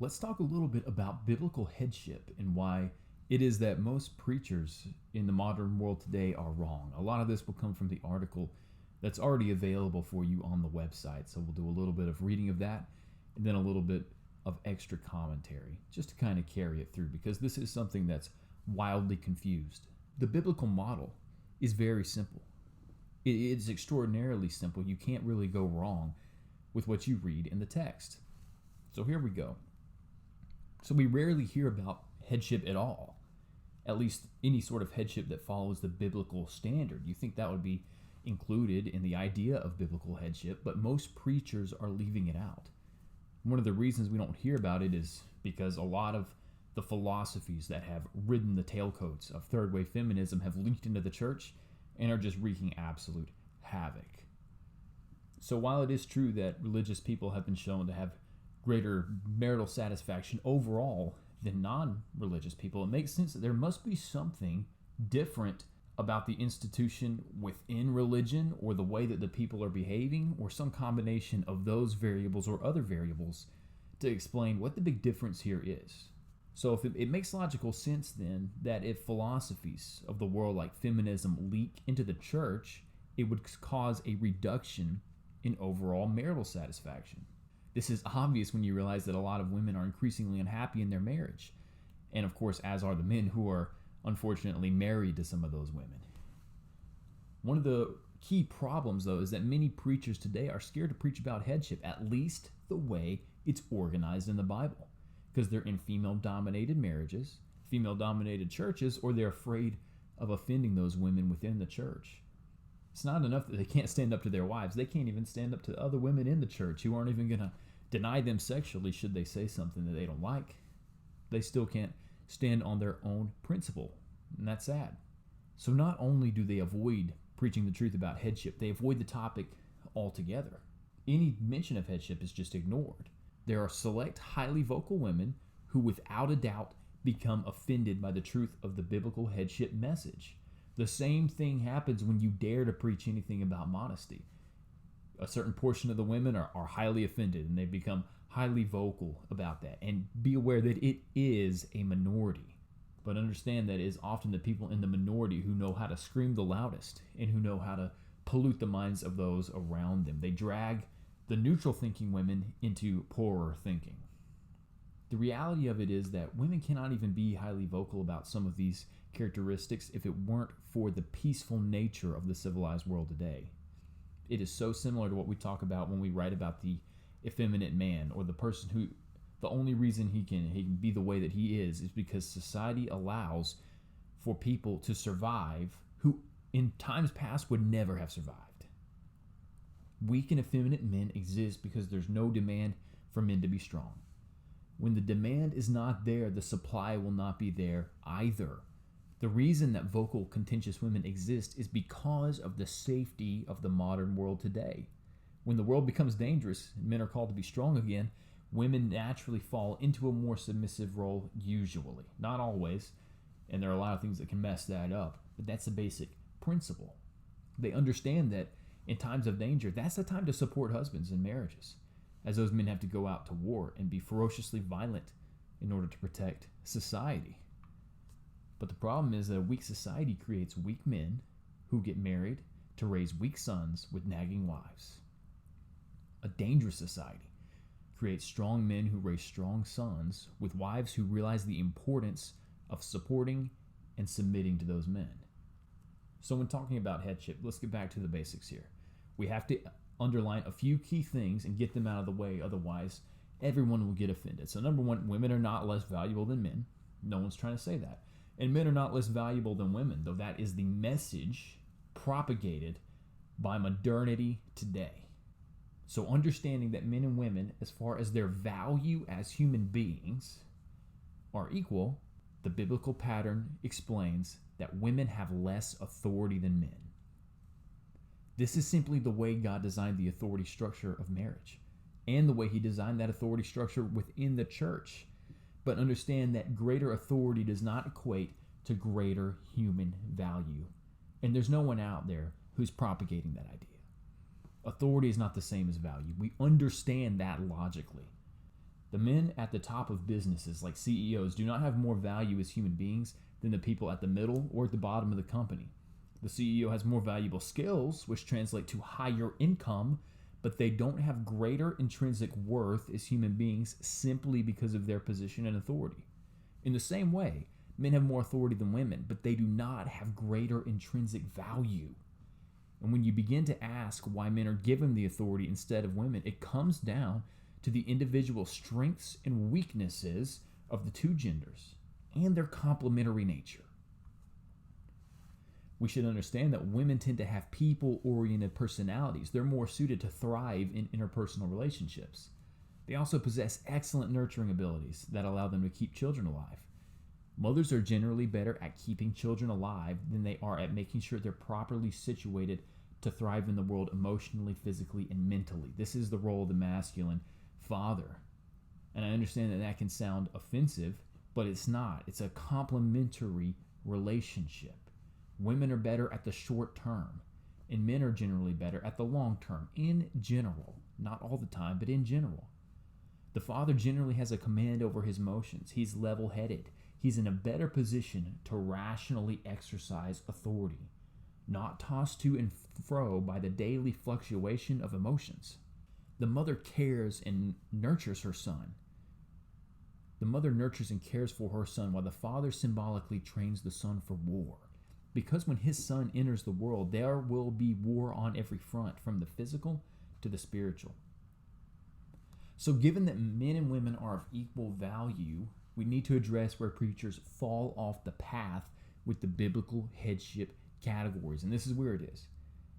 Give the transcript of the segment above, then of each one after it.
Let's talk a little bit about biblical headship and why it is that most preachers in the modern world today are wrong. A lot of this will come from the article that's already available for you on the website. So we'll do a little bit of reading of that and then a little bit of extra commentary just to kind of carry it through because this is something that's wildly confused. The biblical model is very simple. It's extraordinarily simple. You can't really go wrong with what you read in the text. So here we go. So we rarely hear about headship at all, at least any sort of headship that follows the biblical standard. You think that would be included in the idea of biblical headship, but most preachers are leaving it out. One of the reasons we don't hear about it is because a lot of the philosophies that have ridden the tailcoats of third wave feminism have leaked into the church and are just wreaking absolute havoc. So while it is true that religious people have been shown to have greater marital satisfaction overall than non-religious people, it makes sense that there must be something different about the institution within religion or the way that the people are behaving or some combination of those variables or other variables to explain what the big difference here is. So if it makes logical sense then that if philosophies of the world like feminism leak into the church, it would cause a reduction in overall marital satisfaction. This is obvious when you realize that a lot of women are increasingly unhappy in their marriage. And of course, as are the men who are unfortunately married to some of those women. One of the key problems, though, is that many preachers today are scared to preach about headship, at least the way it's organized in the Bible, because they're in female-dominated marriages, female-dominated churches, or they're afraid of offending those women within the church. It's not enough that they can't stand up to their wives. They can't even stand up to other women in the church who aren't even going to deny them sexually should they say something that they don't like. They still can't stand on their own principle, and that's sad. So not only do they avoid preaching the truth about headship, they avoid the topic altogether. Any mention of headship is just ignored. There are select highly vocal women who without a doubt become offended by the truth of the biblical headship message. The same thing happens when you dare to preach anything about modesty. A certain portion of the women are highly offended and they become highly vocal about that. And be aware that it is a minority. But understand that it is often the people in the minority who know how to scream the loudest and who know how to pollute the minds of those around them. They drag the neutral thinking women into poorer thinking. The reality of it is that women cannot even be highly vocal about some of these characteristics if it weren't for the peaceful nature of the civilized world today. It is so similar to what we talk about when we write about the effeminate man or the person who the only reason he can be the way that he is because society allows for people to survive who in times past would never have survived. Weak and effeminate men exist because there's no demand for men to be strong. When the demand is not there, the supply will not be there either. The reason that vocal, contentious women exist is because of the safety of the modern world today. When the world becomes dangerous and men are called to be strong again, women naturally fall into a more submissive role usually. Not always, and there are a lot of things that can mess that up, but that's the basic principle. They understand that in times of danger, that's the time to support husbands in marriages, as those men have to go out to war and be ferociously violent in order to protect society. But the problem is that a weak society creates weak men who get married to raise weak sons with nagging wives. A dangerous society creates strong men who raise strong sons with wives who realize the importance of supporting and submitting to those men. So when talking about headship, let's get back to the basics here. We have to underline a few key things and get them out of the way, otherwise everyone will get offended. So number one, women are not less valuable than men. No one's trying to say that. And men are not less valuable than women, though that is the message propagated by modernity today. So understanding that men and women, as far as their value as human beings, are equal, the biblical pattern explains that women have less authority than men. This is simply the way God designed the authority structure of marriage and the way he designed that authority structure within the church. But understand that greater authority does not equate to greater human value. And there's no one out there who's propagating that idea. Authority is not the same as value. We understand that logically. The men at the top of businesses, like CEOs, do not have more value as human beings than the people at the middle or at the bottom of the company. The CEO has more valuable skills, which translate to higher income, but they don't have greater intrinsic worth as human beings simply because of their position and authority. In the same way, men have more authority than women, but they do not have greater intrinsic value. And when you begin to ask why men are given the authority instead of women, it comes down to the individual strengths and weaknesses of the two genders and their complementary nature. We should understand that women tend to have people-oriented personalities. They're more suited to thrive in interpersonal relationships. They also possess excellent nurturing abilities that allow them to keep children alive. Mothers are generally better at keeping children alive than they are at making sure they're properly situated to thrive in the world emotionally, physically, and mentally. This is the role of the masculine father. And I understand that that can sound offensive, but it's not. It's a complementary relationship. Women are better at the short term, and men are generally better at the long term, in general. Not all the time, but in general. The father generally has a command over his emotions. He's level-headed. He's in a better position to rationally exercise authority, not tossed to and fro by the daily fluctuation of emotions. The mother cares and nurtures her son. The mother nurtures and cares for her son while the father symbolically trains the son for war. Because when his son enters the world, there will be war on every front, from the physical to the spiritual. So given that men and women are of equal value, we need to address where preachers fall off the path with the biblical headship categories. And this is where it is.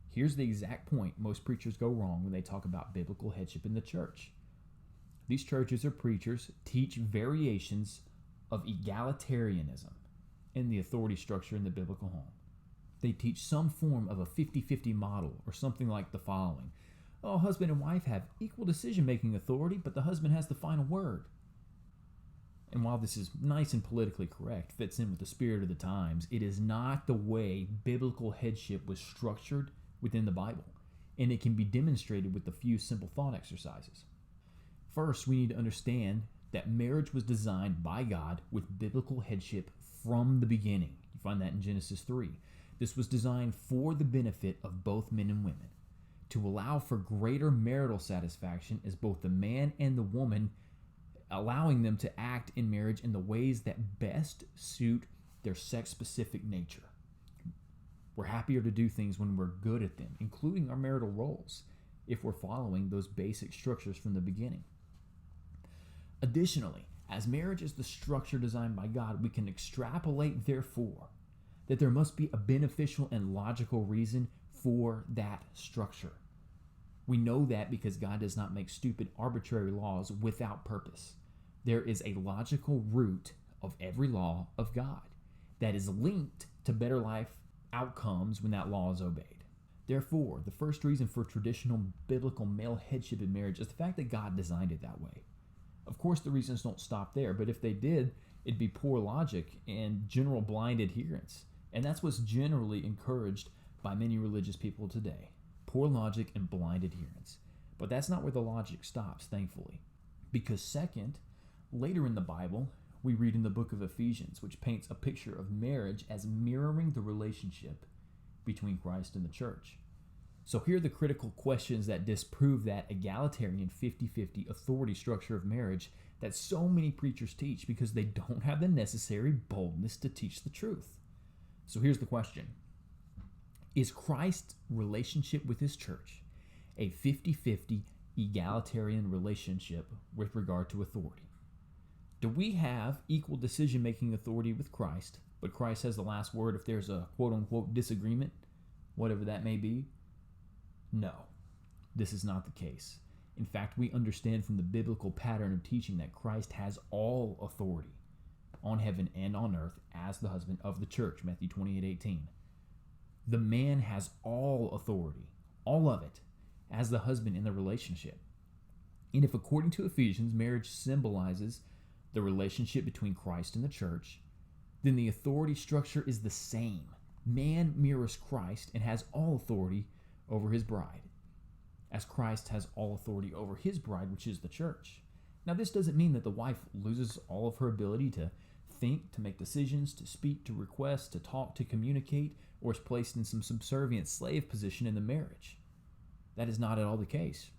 Here's the exact point most preachers go wrong when they talk about biblical headship in the church. These churches or preachers teach variations of egalitarianism in the authority structure in the biblical home. They teach some form of a 50-50 model, or something like the following. Oh, husband and wife have equal decision-making authority, but the husband has the final word. And while this is nice and politically correct, fits in with the spirit of the times, it is not the way biblical headship was structured within the Bible, and it can be demonstrated with a few simple thought exercises. First, we need to understand that marriage was designed by God with biblical headship from the beginning. You find that in Genesis 3. This was designed for the benefit of both men and women, to allow for greater marital satisfaction as both the man and the woman, allowing them to act in marriage in the ways that best suit their sex-specific nature. We're happier to do things when we're good at them, including our marital roles, if we're following those basic structures from the beginning. Additionally, as marriage is the structure designed by God, we can extrapolate, therefore, that there must be a beneficial and logical reason for that structure. We know that because God does not make stupid, arbitrary laws without purpose. There is a logical root of every law of God that is linked to better life outcomes when that law is obeyed. Therefore, the first reason for traditional biblical male headship in marriage is the fact that God designed it that way. Of course, the reasons don't stop there, but if they did, it'd be poor logic and general blind adherence. And that's what's generally encouraged by many religious people today. Poor logic and blind adherence. But that's not where the logic stops, thankfully. Because second, later in the Bible, we read in the book of Ephesians, which paints a picture of marriage as mirroring the relationship between Christ and the church. So here are the critical questions that disprove that egalitarian 50-50 authority structure of marriage that so many preachers teach because they don't have the necessary boldness to teach the truth. So here's the question. Is Christ's relationship with his church a 50-50 egalitarian relationship with regard to authority? Do we have equal decision-making authority with Christ, but Christ has the last word if there's a quote-unquote disagreement, whatever that may be? No, this is not the case. In fact, we understand from the biblical pattern of teaching that Christ has all authority on heaven and on earth as the husband of the church, Matthew 28:18. The man has all authority, all of it, as the husband in the relationship. And if, according to Ephesians, marriage symbolizes the relationship between Christ and the church, then the authority structure is the same. Man mirrors Christ and has all authority over his bride, as Christ has all authority over his bride, which is the church. Now, this doesn't mean that the wife loses all of her ability to think, to make decisions, to speak, to request, to talk, to communicate, or is placed in some subservient slave position in the marriage. That is not at all the case.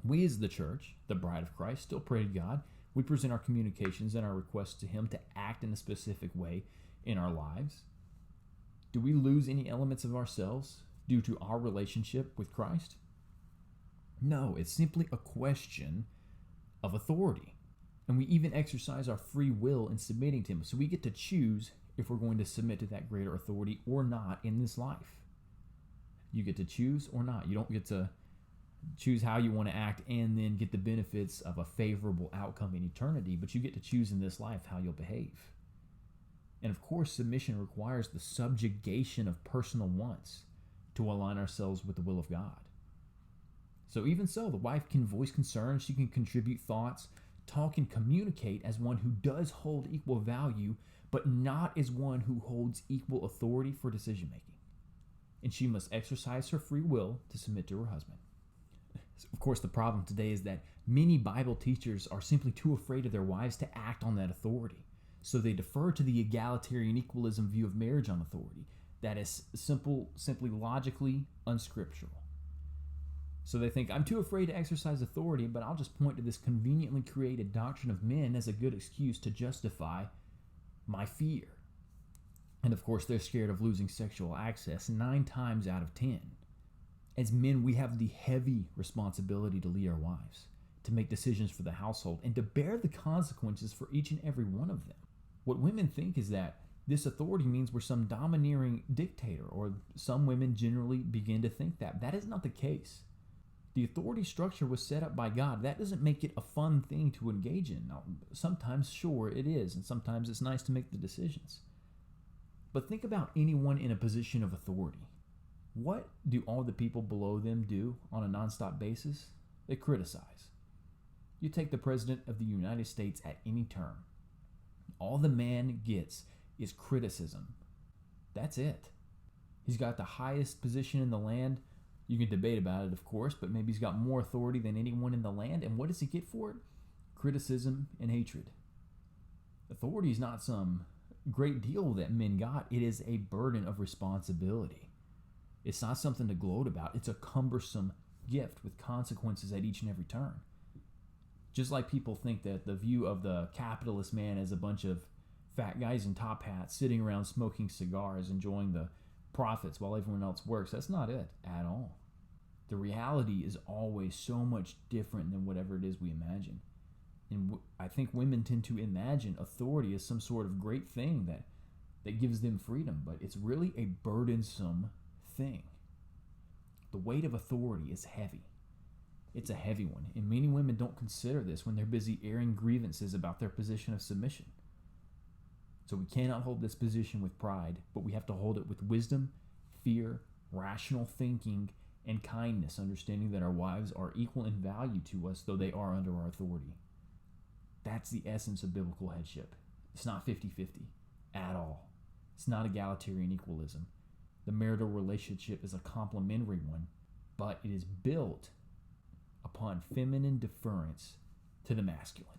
We as the church, the bride of Christ, still pray to God. We present our communications and our requests to Him to act in a specific way in our lives. Do we lose any elements of ourselves due to our relationship with Christ? No, it's simply a question of authority. And we even exercise our free will in submitting to Him. So we get to choose if we're going to submit to that greater authority or not in this life. You get to choose or not. You don't get to choose how you want to act and then get the benefits of a favorable outcome in eternity, but you get to choose in this life how you'll behave. And of course, submission requires the subjugation of personal wants to align ourselves with the will of God. So even so, the wife can voice concerns, she can contribute thoughts, talk and communicate as one who does hold equal value, but not as one who holds equal authority for decision making. And she must exercise her free will to submit to her husband. So of course, the problem today is that many Bible teachers are simply too afraid of their wives to act on that authority. So they defer to the egalitarian equalism view of marriage on authority that is simply logically unscriptural. So they think, I'm too afraid to exercise authority, but I'll just point to this conveniently created doctrine of men as a good excuse to justify my fear. And of course, they're scared of losing sexual access 9 times out of 10. As men, we have the heavy responsibility to lead our wives, to make decisions for the household, and to bear the consequences for each and every one of them. What women think is that this authority means we're some domineering dictator, or some women generally begin to think that. That is not the case. The authority structure was set up by God. That doesn't make it a fun thing to engage in. Now, sometimes, sure, it is, and sometimes it's nice to make the decisions. But think about anyone in a position of authority. What do all the people below them do on a nonstop basis? They criticize. You take the President of the United States at any term. All the man gets is criticism. That's it. He's got the highest position in the land. You can debate about it, of course, but maybe he's got more authority than anyone in the land. And what does he get for it? Criticism and hatred. Authority is not some great deal that men got. It is a burden of responsibility. It's not something to gloat about. It's a cumbersome gift with consequences at each and every turn. Just like people think that the view of the capitalist man as a bunch of fat guys in top hats sitting around smoking cigars, enjoying the profits while everyone else works. That's not it at all. The reality is always so much different than whatever it is we imagine. And I think women tend to imagine authority as some sort of great thing that gives them freedom, but it's really a burdensome thing. The weight of authority is heavy. It's a heavy one, and many women don't consider this when they're busy airing grievances about their position of submission. So we cannot hold this position with pride, but we have to hold it with wisdom, fear, rational thinking, and kindness, understanding that our wives are equal in value to us, though they are under our authority. That's the essence of biblical headship. It's not 50-50 at all. It's not egalitarian equalism. The marital relationship is a complementary one, but it is built upon feminine deference to the masculine.